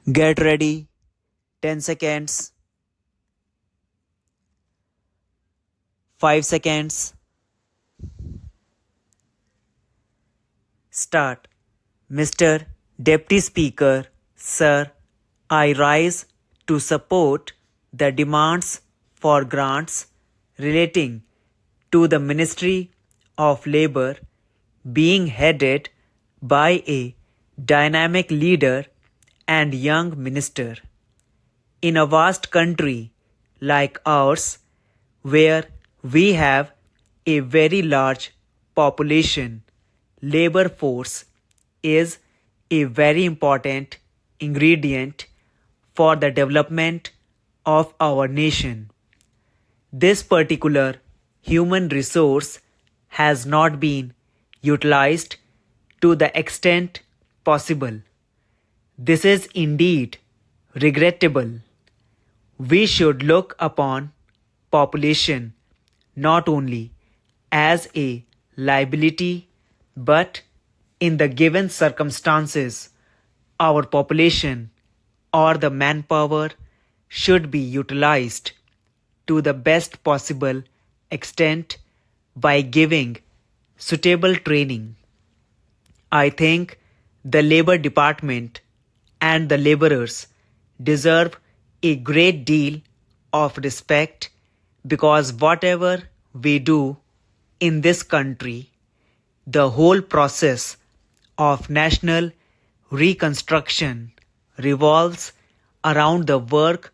Get ready. 10 seconds. 5 seconds. Start. Mr. Deputy Speaker, Sir, I rise to support the demands for grants relating to the Ministry of Labour being headed by a dynamic leader and young minister. In a vast country like ours, where we have a very large population, labor force is a very important ingredient for the development of our nation. This particular human resource has not been utilized to the extent possible. This is indeed regrettable. We should look upon population not only as a liability but in the given circumstances, our population or the manpower should be utilized to the best possible extent by giving suitable training. I think the Labor Department and the laborers deserve a great deal of respect because whatever we do in this country, the whole process of national reconstruction revolves around the work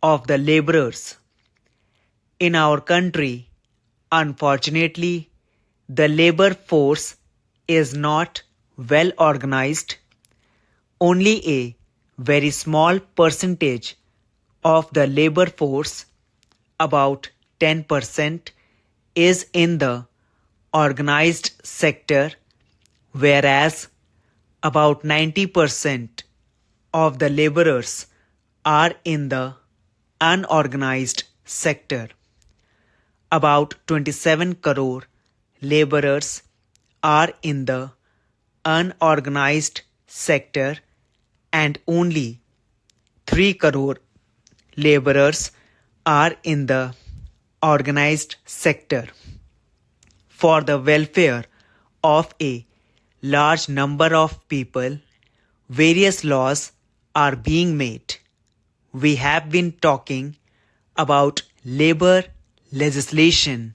of the laborers. In our country, unfortunately, the labor force is not well organized. Only a very small percentage of the labor force, about 10%, is in the organized sector, whereas about 90% of the laborers are in the unorganized sector. About 27 crore laborers are in the unorganized sector and only 3 crore laborers are in the organized sector. For the welfare of a large number of people, various laws are being made. We have been talking about labor legislation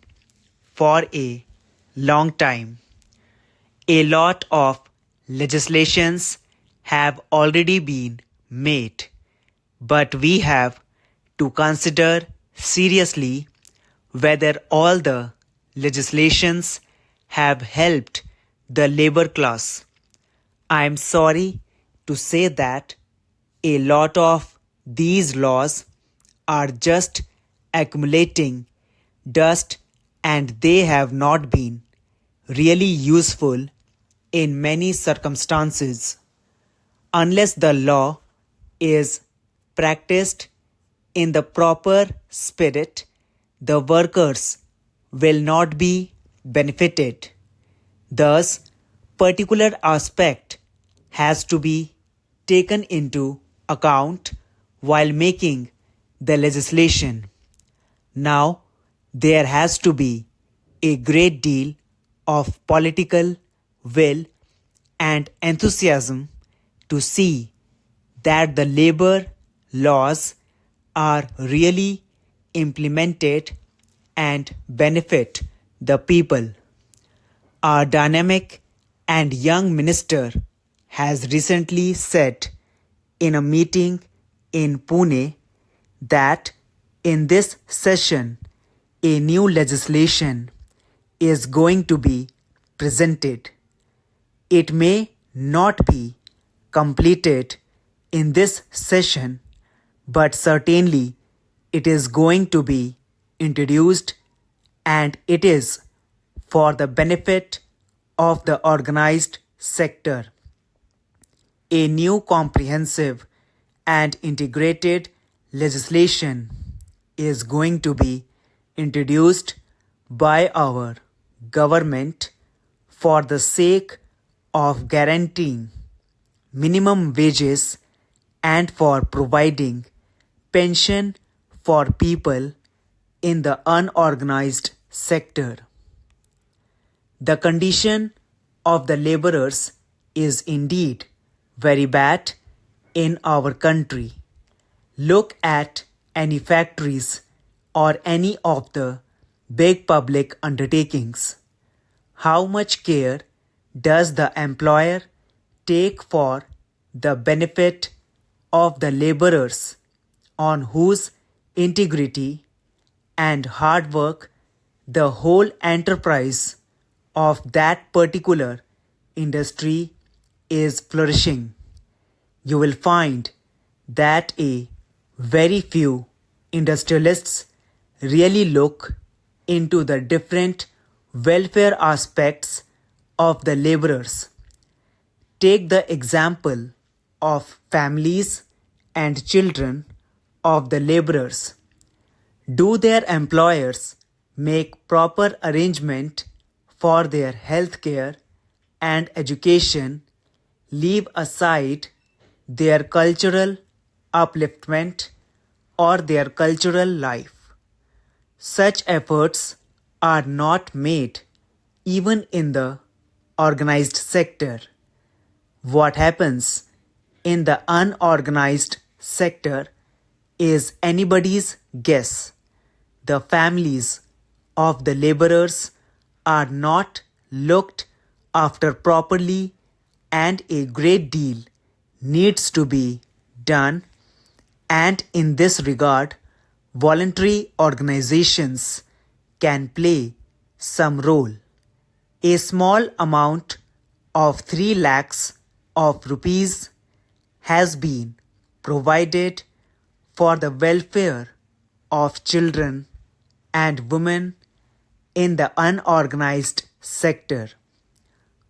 for a long time. A lot of legislations have already been made, but we have to consider seriously whether all the legislations have helped the labor class. I am sorry to say that a lot of these laws are just accumulating dust and they have not been really useful in many circumstances. Unless the law is practiced in the proper spirit, the workers will not be benefited. Thus, particular aspect has to be taken into account while making the legislation. Now, there has to be a great deal of political will and enthusiasm to see that the labor laws are really implemented and benefit the people. Our dynamic and young minister has recently said in a meeting in Pune that in this session a new legislation is going to be presented. It may not be completed in this session, but certainly it is going to be introduced and it is for the benefit of the organized sector. A new comprehensive and integrated legislation is going to be introduced by our government for the sake of guaranteeing minimum wages and for providing pension for people in the unorganized sector. The condition of the laborers is indeed very bad in our country. Look at any factories or any of the big public undertakings. How much care does the employer take for the benefit of the laborers on whose integrity and hard work the whole enterprise of that particular industry is flourishing? You will find that a very few industrialists really look into the different welfare aspects of the laborers. Take the example of families and children of the laborers. Do their employers make proper arrangement for their health care and education, leave aside their cultural upliftment or their cultural life? Such efforts are not made even in the organized sector. What happens in the unorganized sector is anybody's guess. The families of the laborers are not looked after properly, and a great deal needs to be done. And in this regard, voluntary organizations can play some role. A small amount of 3 lakhs of rupees has been provided for the welfare of children and women in the unorganized sector.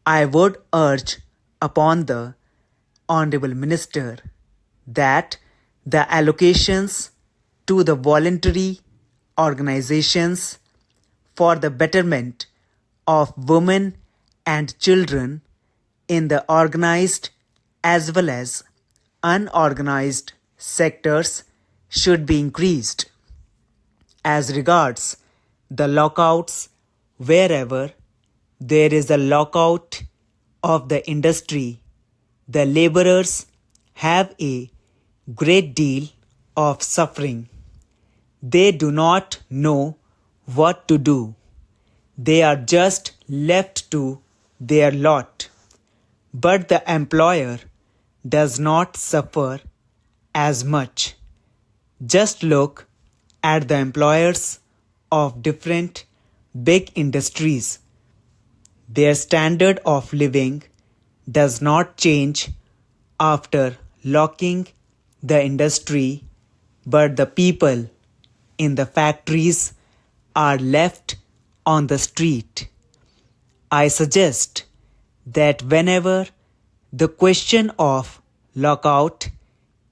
I would urge upon the Honorable Minister that the allocations to the voluntary organizations for the betterment of women and children in the organized as well as unorganized sectors should be increased. As regards the lockouts, wherever there is a lockout of the industry, the laborers have a great deal of suffering. They do not know what to do. They are just left to their lot. But the employer does not suffer as much. Just look at the employers of different big industries. Their standard of living does not change after locking the industry, but the people in the factories are left on the street. I suggest that whenever the question of lockout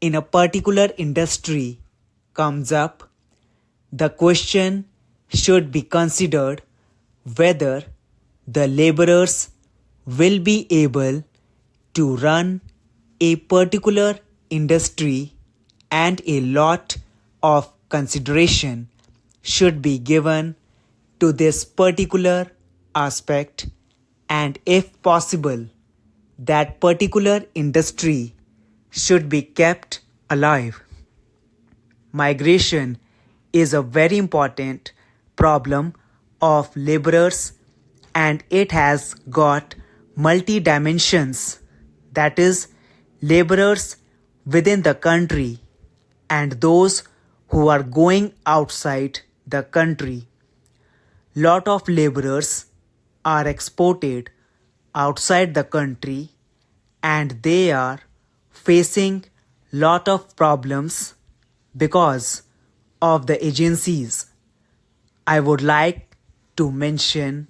in a particular industry comes up, the question should be considered whether the laborers will be able to run a particular industry, and a lot of consideration should be given to this particular aspect, and if possible, that particular industry should be kept alive. Migration is a very important problem of laborers, and it has got multi-dimensions, that is, laborers within the country and those who are going outside the country. Lot of laborers are exported outside the country, and they are facing lot of problems because of the agencies. I would like to mention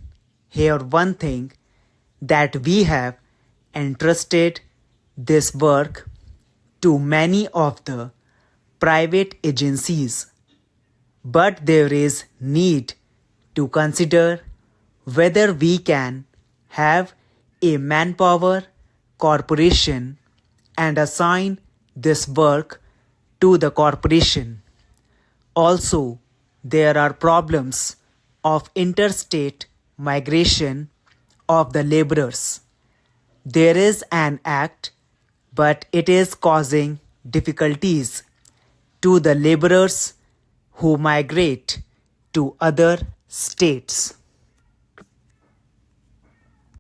here one thing, that we have entrusted this work to many of the private agencies, but there is need to consider whether we can have a manpower corporation and assign this work to the corporation. Also, there are problems of interstate migration of the laborers. There is an act, but it is causing difficulties to the laborers who migrate to other states.